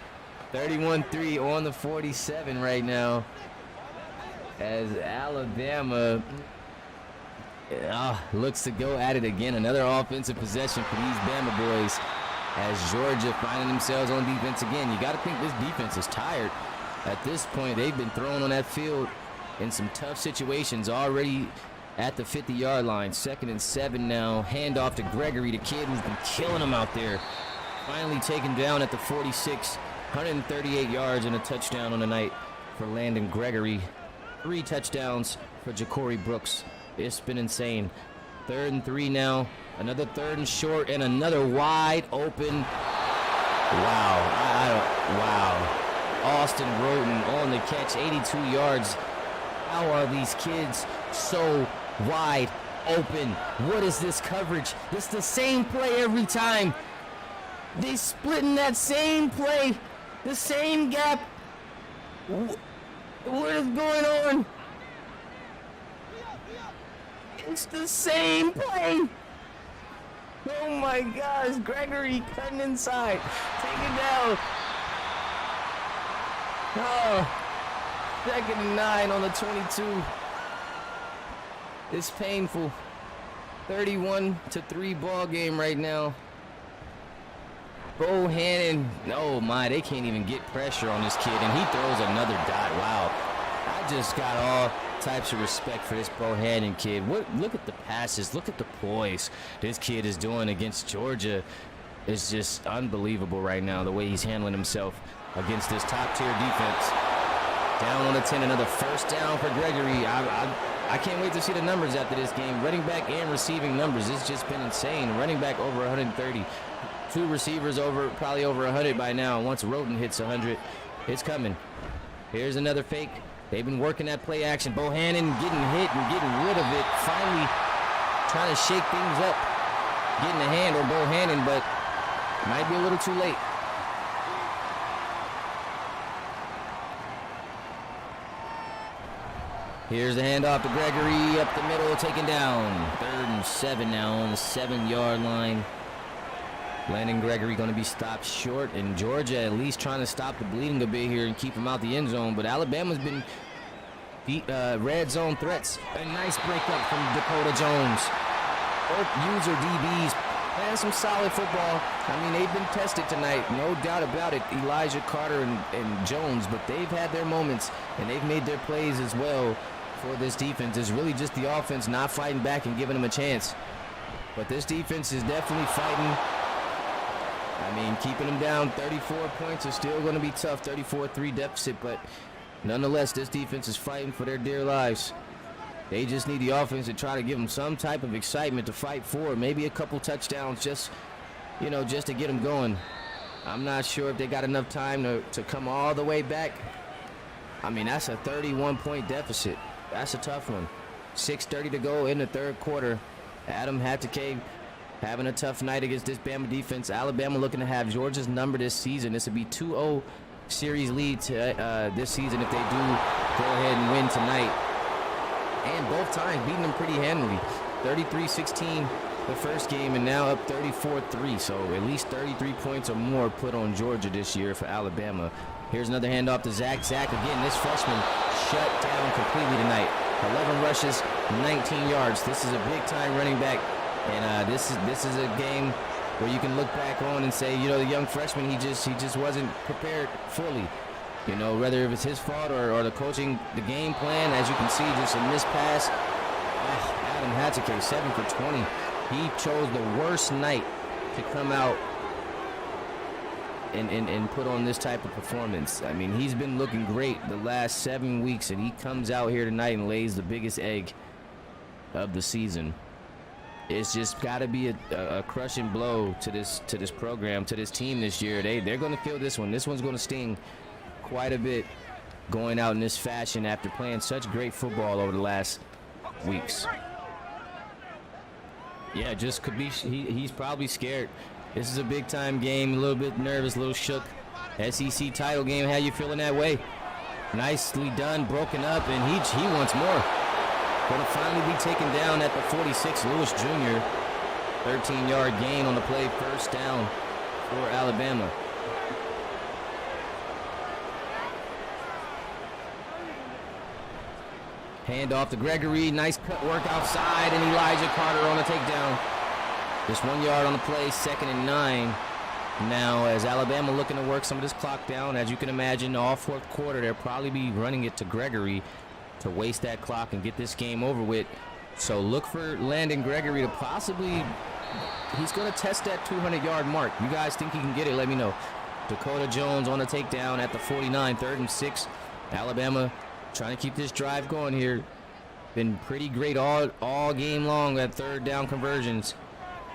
Speaker 1: 31-3 on the 47 right now. As Alabama looks to go at it again. Another offensive possession for these Bama boys. as Georgia finding themselves on defense again. You got to think this defense is tired. At this point, they've been thrown on that field in some tough situations already at the 50-yard line. 2nd and 7 now. Handoff to Gregory, the kid who's been killing them out there. Finally taken down at the 46. 138 yards and a touchdown on the night for Landon Gregory. 3 touchdowns for Ja'Cory Brooks. It's been insane. 3rd and 3 now. Another 3rd and short and another wide open. Wow. Wow. Austin Roden on the catch, 82 yards. How are these kids so wide open? What is this coverage? It's the same play every time. They split in that same play, the same gap. What is going on? It's the same play. Oh my gosh, Gregory cutting inside, taking down. Oh, 2nd and 9 on the 22. It's painful. 31-3 ball game right now. Bohannon, oh my, they can't even get pressure on this kid, and he throws another dot. Wow. I just got all types of respect for this Bohannon kid. Look at the passes, look at the poise this kid is doing against Georgia. It's just unbelievable right now, the way he's handling himself against this top-tier defense. Down on the 10, another 1st down for Gregory. I can't wait to see the numbers after this game. Running back and receiving numbers, it's just been insane. Running back over 130. 2 receivers probably over 100 by now. Once Roden hits 100, it's coming. Here's another fake. They've been working that play action. Bohannon getting hit and getting rid of it. Finally trying to shake things up. Getting a hand on Bohannon, but might be a little too late. Here's the handoff to Gregory up the middle, taken down. 3rd and 7 now on the 7-yard line. Landon Gregory going to be stopped short, and Georgia at least trying to stop the bleeding a bit here and keep him out the end zone. But Alabama's been red zone threats. A nice breakup from Dakota Jones. Both user DBs playing some solid football. I mean, they've been tested tonight, no doubt about it. Elijah Carter and Jones, but they've had their moments, and they've made their plays as well for this defense. It's really just the offense not fighting back and giving them a chance. But this defense is definitely fighting. I mean, keeping them down 34 points is still going to be tough, 34-3 deficit, but nonetheless, this defense is fighting for their dear lives. They just need the offense to try to give them some type of excitement to fight for. Maybe a couple touchdowns just to get them going. I'm not sure if they got enough time to come all the way back. I mean, that's a 31-point deficit. That's a tough one. 6:30 to go in the 3rd quarter. Adam Hatake having a tough night against this Bama defense. Alabama looking to have Georgia's number this season. This would be 2-0 series lead to, this season if they do go ahead and win tonight. And both times beating them pretty handily. 33-16 the first game, and now up 34-3. So at least 33 points or more put on Georgia this year for Alabama. Here's another handoff to Zach. Zach again, this freshman shut down completely tonight. 11 rushes, 19 yards. This is a big-time running back. And this is a game where you can look back on and say, the young freshman, he just wasn't prepared fully. Whether it was his fault or the coaching, the game plan. As you can see, just a missed pass. Adam Hatake, 7 for 20. He chose the worst night to come out and put on this type of performance. I mean, he's been looking great the last 7 weeks, and he comes out here tonight and lays the biggest egg of the season. It's just got to be a crushing blow to this program, to this team this year. They're going to feel this one. This one's going to sting quite a bit, going out in this fashion after playing such great football over the last weeks. Yeah, just could be. He's probably scared. This is a big-time game. A little bit nervous, a little shook. SEC title game. How you feeling that way? Nicely done, broken up, and he wants more. Going to finally be taken down at the 46. Lewis Jr. 13-yard gain on the play, 1st down for Alabama. Hand off to Gregory. Nice cut work outside, and Elijah Carter on the takedown. Just 1 yard on the play, 2nd and 9. now as Alabama looking to work some of this clock down. As you can imagine, all fourth quarter, they'll probably be running it to Gregory to waste that clock and get this game over with. So look for Landon Gregory to possibly, he's going to test that 200-yard mark. You guys think he can get it? Let me know. Dakota Jones on the takedown at the 49, 3rd and 6. Alabama trying to keep this drive going here. Been pretty great all game long at 3rd down conversions.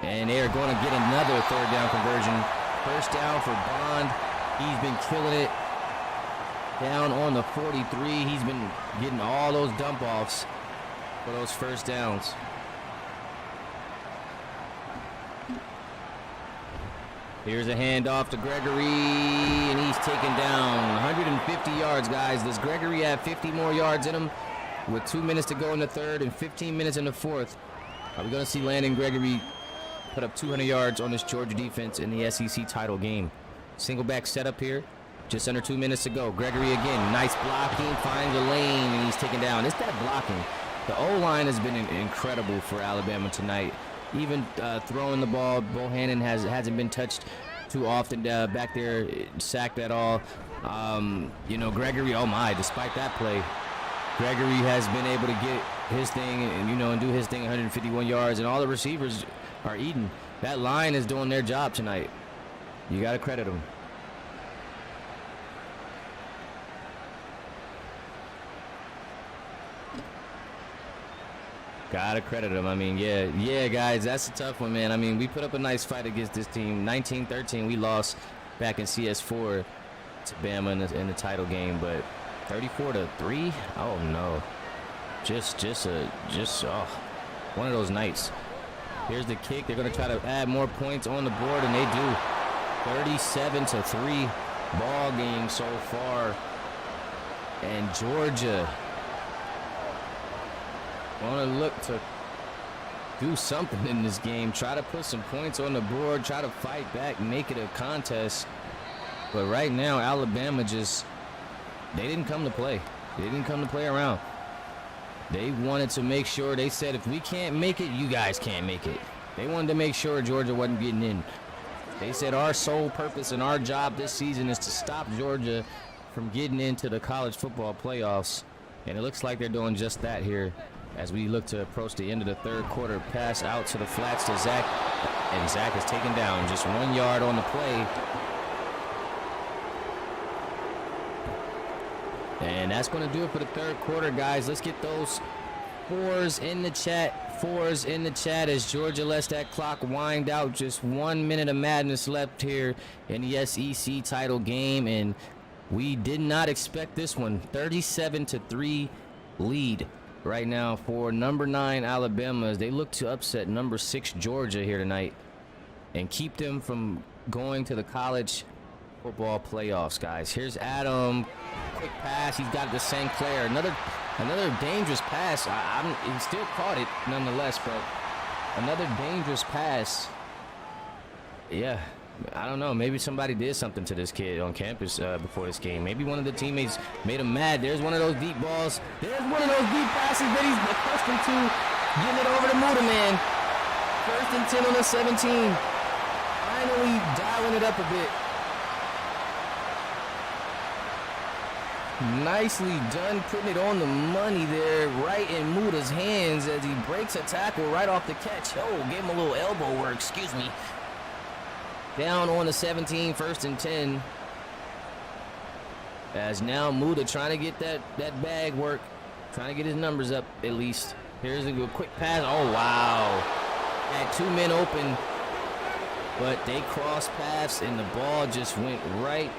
Speaker 1: And they're going to get another 3rd down conversion. First down for Bond. He's been killing it. Down on the 43. He's been getting all those dump offs for those first downs. Here's a handoff to Gregory, and he's taken down 150 yards, guys. Does Gregory have 50 more yards in him with 2 minutes to go in the 3rd and 15 minutes in the 4th? Are we going to see Landon Gregory put up 200 yards on this Georgia defense in the SEC title game? Single back setup here. Just under 2 minutes to go. Gregory again, nice blocking, finds a lane, and he's taken down. It's that blocking. The O-line has been incredible for Alabama tonight. Even throwing the ball, Bohannon hasn't been touched too often back there, sacked at all. You know, Gregory, oh my, despite that play, Gregory has been able to get his thing and do his thing, 151 yards, and all the receivers are eating. That line is doing their job tonight. You got to credit them. Gotta credit him. I mean, yeah, guys, that's a tough one, man. I mean, we put up a nice fight against this team. 19-13, we lost back in CS4 to Bama in the title game, but 34-3. Oh no, just one of those nights. Here's the kick. They're gonna try to add more points on the board, and they do. 37-3 ball game so far, and Georgia want to look to do something in this game, try to put some points on the board, try to fight back, make it a contest. But right now, Alabama they didn't come to play. They didn't come to play around. They wanted to make sure, they said, if we can't make it, you guys can't make it. They wanted to make sure Georgia wasn't getting in. They said our sole purpose and our job this season is to stop Georgia from getting into the college football playoffs. And it looks like they're doing just that here as we look to approach the end of the 3rd quarter. Pass out to the flats to Zach, and Zach is taken down. Just 1 yard on the play. And that's going to do it for the 3rd quarter, guys. Let's get those fours in the chat. Fours in the chat as Georgia lets that clock wind out. Just 1 minute of madness left here in the SEC title game, and we did not expect this one. 37-3 lead right now for number 9 Alabama as they look to upset number 6 Georgia here tonight and keep them from going to the college football playoffs, guys. Here's Adam, quick pass. He's got it to St. Clair. Another dangerous pass. He still caught it nonetheless, but another dangerous pass. Yeah, I don't know. Maybe somebody did something to this kid on campus before this game. Maybe one of the teammates made him mad. There's one of those deep balls. There's one of those deep passes that he's accustomed to. Getting it over to Muda, man. 1st and 10 on the 17. Finally dialing it up a bit. Nicely done, putting it on the money there, right in Muda's hands as he breaks a tackle right off the catch. Oh, gave him a little elbow work, excuse me. Down on the 17, 1st and 10. As now Muda trying to get that bag work, trying to get his numbers up at least. Here's a good quick pass. Oh, wow. Had 2 men open, but they crossed paths and the ball just went right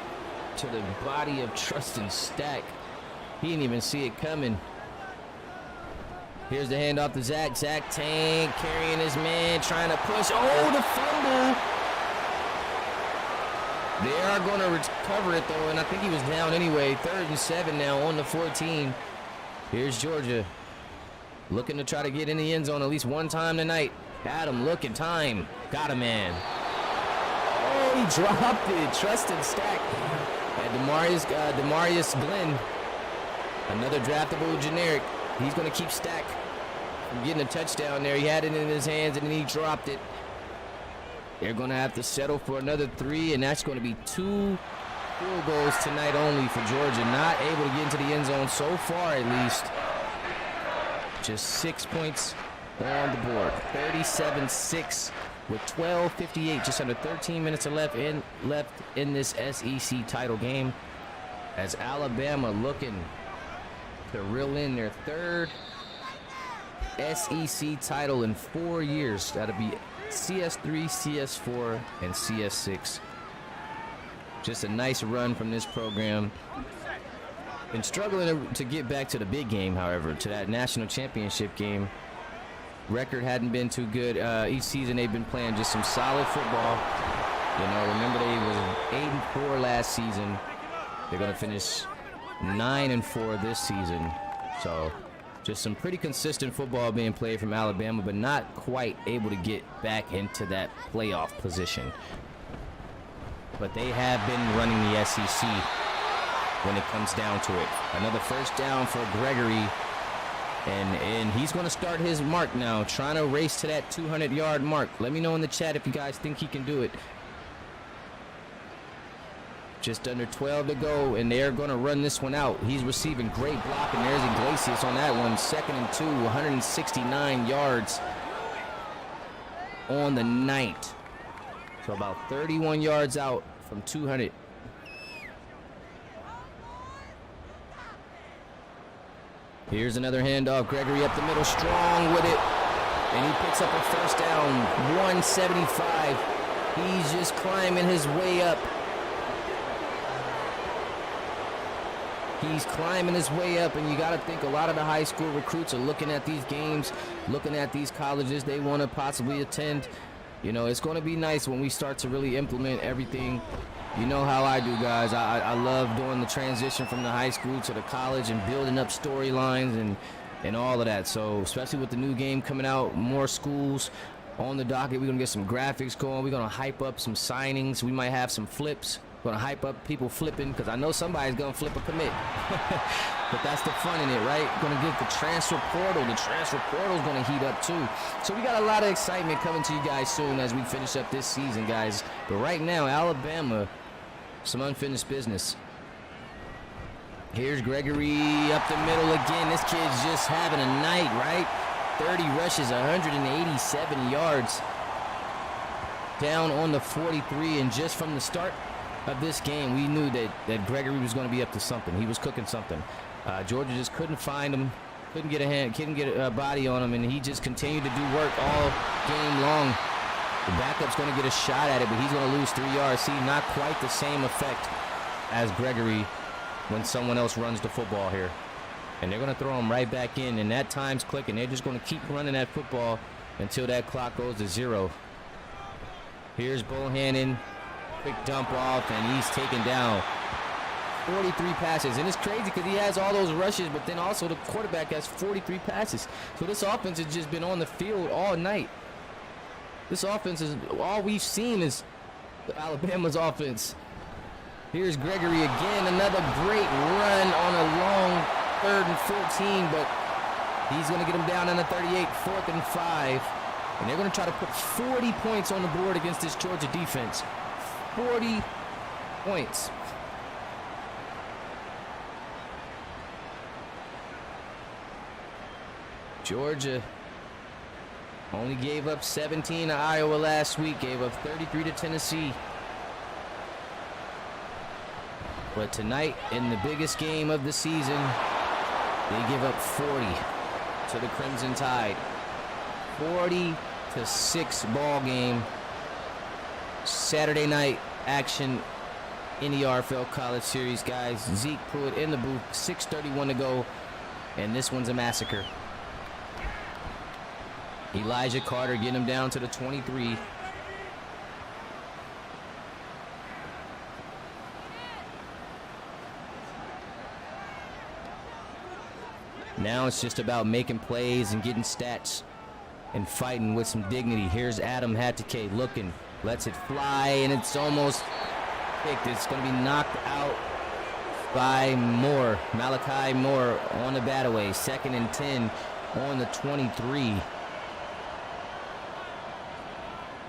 Speaker 1: to the body of Trustin Stack. He didn't even see it coming. Here's the handoff to Zach. Zach Tank carrying his man, trying to push. Oh, the fumble. They are going to recover it, though, and I think he was down anyway. 3rd and 7 now on the 14. Here's Georgia looking to try to get in the end zone at least one time tonight. Adam, look at time. Got a man. Oh, he dropped it. Trustin Stack. And Demarius Glenn, another draftable generic. He's going to keep Stack from getting a touchdown there. He had it in his hands, and then he dropped it. They're going to have to settle for another 3, and that's going to be 2 field goals tonight only for Georgia. Not able to get into the end zone so far, at least. Just 6 points on the board. 37-6 with 12:58, just under 13 minutes left in this SEC title game. As Alabama looking to reel in their 3rd SEC title in 4 years. That'll be CS3, CS4, and CS6. Just a nice run from this program. Been struggling to get back to the big game, however, to that national championship game. Record hadn't been too good. Each season they've been playing just some solid football. You know, remember they were 8-4 last season. They're going to finish 9-4 this season. So just some pretty consistent football being played from Alabama, but not quite able to get back into that playoff position. But they have been running the SEC when it comes down to it. Another first down for Gregory. And he's going to start his mark now, trying to race to that 200-yard mark. Let me know in the chat if you guys think he can do it. Just under 12 to go, and they're going to run this one out. He's receiving great block, and there's Iglesias on that one. 2nd and 2, 169 yards on the night. So about 31 yards out from 200. Here's another handoff. Gregory up the middle, strong with it. And he picks up a first down, 175. He's just climbing his way up. He's climbing his way up, and you got to think a lot of the high school recruits are looking at these games, looking at these colleges they want to possibly attend. You know, it's going to be nice when we start to really implement everything. You know how I do, guys. I love doing the transition from the high school to the college and building up storylines and all of that. So especially with the new game coming out, more schools on the docket. We're going to get some graphics going. We're going to hype up some signings. We might have some flips. Going to hype up people flipping, because I know somebody's going to flip a commit. But that's the fun in it, right? Going to get the transfer portal. The transfer portal is going to heat up too. So we got a lot of excitement coming to you guys soon as we finish up this season, guys. But right now, Alabama, some unfinished business. Here's Gregory up the middle again. This kid's just having a night, right? 30 rushes, 187 yards. Down on the 43, and just from the start of this game, we knew that Gregory was going to be up to something. He was cooking something. Georgia just couldn't find him, couldn't get a body on him, and he just continued to do work all game long. The backup's going to get a shot at it, but he's going to lose 3 yards. See, not quite the same effect as Gregory when someone else runs the football here. And they're going to throw him right back in, and that time's clicking. They're just going to keep running that football until that clock goes to 0. Here's Bohannon. Quick dump off, and he's taken down. 43 passes, and it's crazy because he has all those rushes, but then also the quarterback has 43 passes. So this offense has just been on the field all night. This offense is all we've seen is Alabama's offense. Here's Gregory again, another great run on a long 3rd and 14, but he's going to get him down on the 38, 4th and 5. And they're going to try to put 40 points on the board against this Georgia defense. 40 points. Georgia only gave up 17 to Iowa last week, gave up 33 to Tennessee. But tonight, in the biggest game of the season, they give up 40 to the Crimson Tide. 40-6 ball game. Saturday night action in the RFL College Series, guys. Zeke Pruitt in the booth, 6:31 to go, and this one's a massacre. Elijah Carter getting him down to the 23. Now it's just about making plays and getting stats and fighting with some dignity. Here's Adam Hatake looking, lets it fly, and it's almost picked. It's going to be knocked out by Moore. Malachi Moore on the bat away. 2nd and 10 on the 23.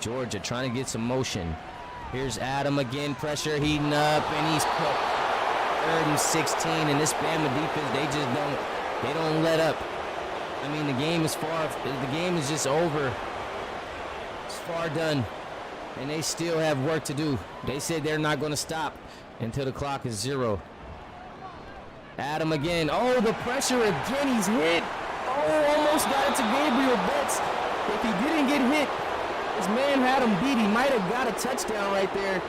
Speaker 1: Georgia trying to get some motion. Here's Adam again, pressure heating up, and he's cooked. 3rd and 16, and this Bama defense, they don't let up. I mean, the game is just over. It's far done, and they still have work to do. They said they're not going to stop until the clock is 0. Adam again. Oh, the pressure again. He's hit. Oh, almost got it to Gabriel Betts. If he didn't get hit, his man had him beat. He might have got a touchdown right there,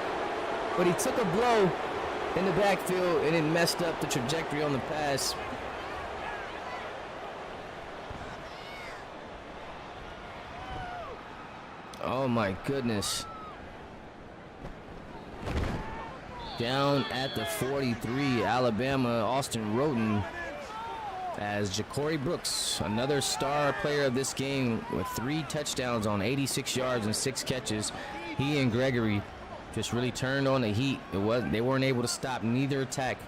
Speaker 1: but he took a blow in the backfield, and it messed up the trajectory on the pass. Oh my goodness. Down at the 43, Alabama, Austin Roten, as Ja'Cory Brooks, another star player of this game with 3 touchdowns on 86 yards and 6 catches. He and Gregory just really turned on the heat. They weren't able to stop neither attack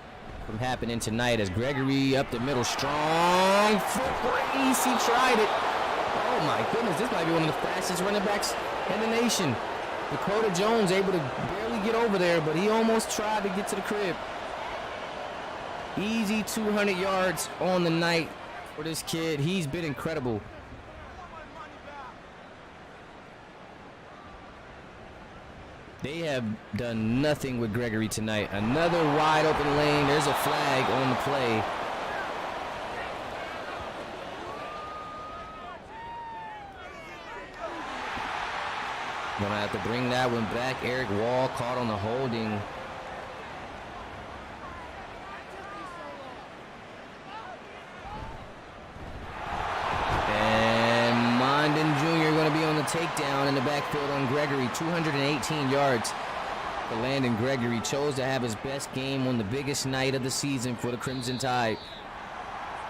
Speaker 1: from happening tonight, as Gregory up the middle, strong foot race. He tried it. Oh my goodness, this might be one of the fastest running backs in the nation. Dakota Jones able to barely get over there, but he almost tried to get to the crib. Easy 200 yards on the night for this kid. He's been incredible. They have done nothing with Gregory tonight. Another wide open lane. There's a flag on the play. Gonna have to bring that one back. Eric Wall caught on the holding. And Mondon Jr. going to be on the takedown in the backfield on Gregory. 218 yards for Landon Gregory. Chose to have his best game on the biggest night of the season for the Crimson Tide.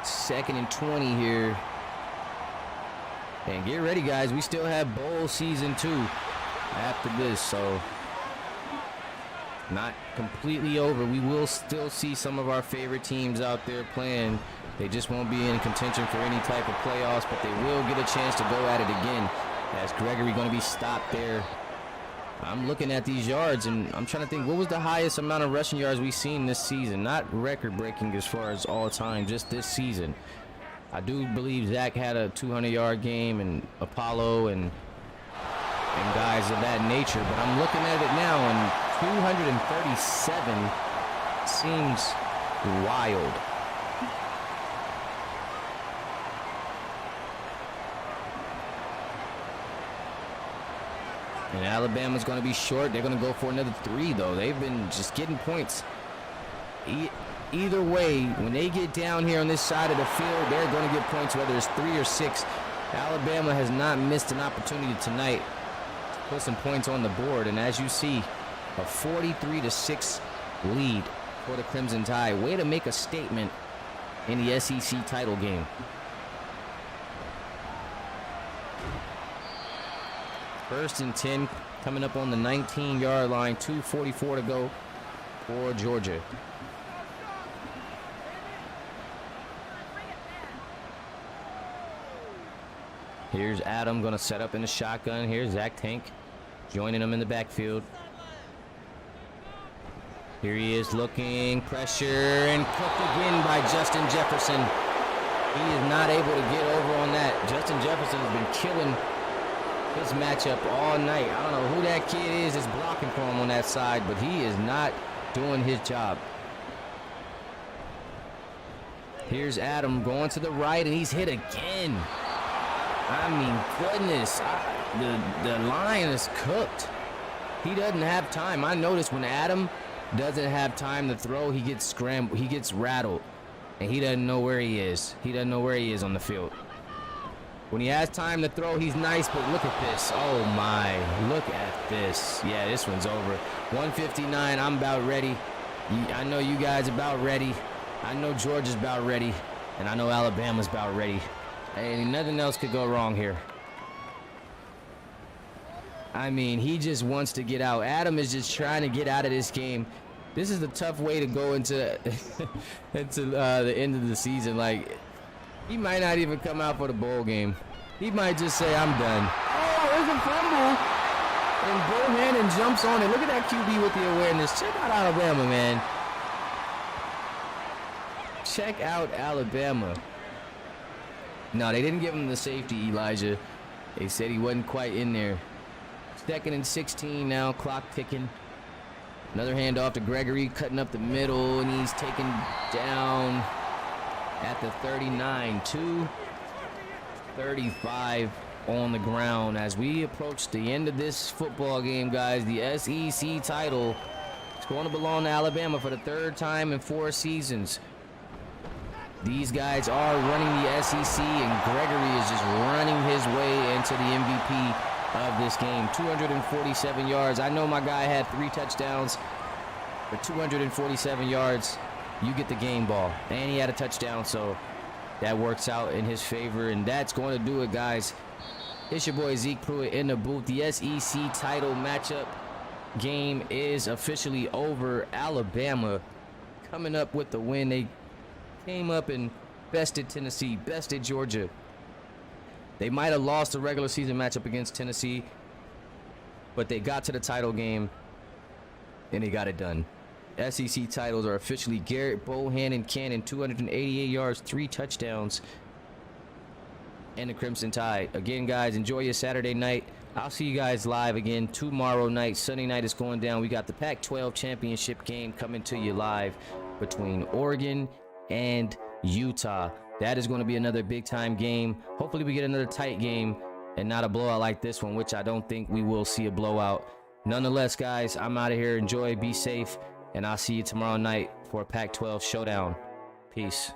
Speaker 1: 2nd and 20 here. And get ready, guys. We still have bowl season 2 after this, so not completely over. We will still see some of our favorite teams out there playing. They just won't be in contention for any type of playoffs, but they will get a chance to go at it again, as Gregory going to be stopped there. I'm looking at these yards, and I'm trying to think, what was the highest amount of rushing yards we've seen this season? Not record-breaking as far as all time, just this season. I do believe Zach had a 200-yard game, and Apollo and guys of that nature, but I'm looking at it now, and 237 seems wild. And Alabama's going to be short. They're going to go for another 3, though. They've been just getting points. Either way, when they get down here on this side of the field, they're going to get points, whether it's 3 or 6. Alabama has not missed an opportunity tonight to put some points on the board. And as you see, a 43-6 lead for the Crimson Tide. Way to make a statement in the SEC title game. First and 10 coming up on the 19-yard line. 2:44 to go for Georgia. Here's Adam going to set up in the shotgun. Here's Zach Tank joining him in the backfield. Here he is looking, pressure, and cooked again by Justin Jefferson. He is not able to get over on that. Justin Jefferson has been killing his matchup all night. I don't know who that kid is that's blocking for him on that side, but he is not doing his job. Here's Adam going to the right, and he's hit again. I mean, goodness, the line is cooked. He doesn't have time. I noticed when Adam doesn't have time to throw, he gets scrambled, he gets rattled, and he doesn't know where he is. He doesn't know where he is on the field. When he has time to throw, he's nice, but look at this. Oh my, look at this. Yeah, this one's over. 159, I'm about ready. I know you guys about ready. I know Georgia's about ready, and I know Alabama's about ready. And nothing else could go wrong here. I mean, he just wants to get out. Adam is just trying to get out of this game. This is a tough way to go into the end of the season. Like, he might not even come out for the bowl game. He might just say, I'm done. Oh, there's a fumble. And Bohannon jumps on it. Look at that QB with the awareness. Check out Alabama, man. Check out Alabama. No, they didn't give him the safety, Elijah. They said he wasn't quite in there. 2nd and 16 now, clock ticking. Another handoff to Gregory, cutting up the middle, and he's taken down at the 39. 2:35 on the ground as we approach the end of this football game, guys. The SEC title is going to belong to Alabama for the 3rd time in 4 seasons. These guys are running the SEC, and Gregory is just running his way into the MVP of this game. 247 yards. I know my guy had 3 touchdowns, but 247 yards, you get the game ball. And he had a touchdown, so that works out in his favor, and that's going to do it, guys. It's your boy Zeke Pruitt in the booth. The SEC title matchup game is officially over. Alabama coming up with the win. They came up and bested Tennessee, bested Georgia. They might have lost the regular season matchup against Tennessee, but they got to the title game and they got it done. SEC titles are officially Garrett Bohannon Cannon, 288 yards, 3 touchdowns, and the Crimson Tide. Again, guys, enjoy your Saturday night. I'll see you guys live again tomorrow night. Sunday night is going down. We got the Pac-12 championship game coming to you live between Oregon and Utah. That is going to be another big time game. Hopefully we get another tight game and not a blowout like this one, which I don't think we will see a blowout. Nonetheless, guys, I'm out of here. Enjoy, be safe, and I'll see you tomorrow night for a Pac-12 showdown. Peace.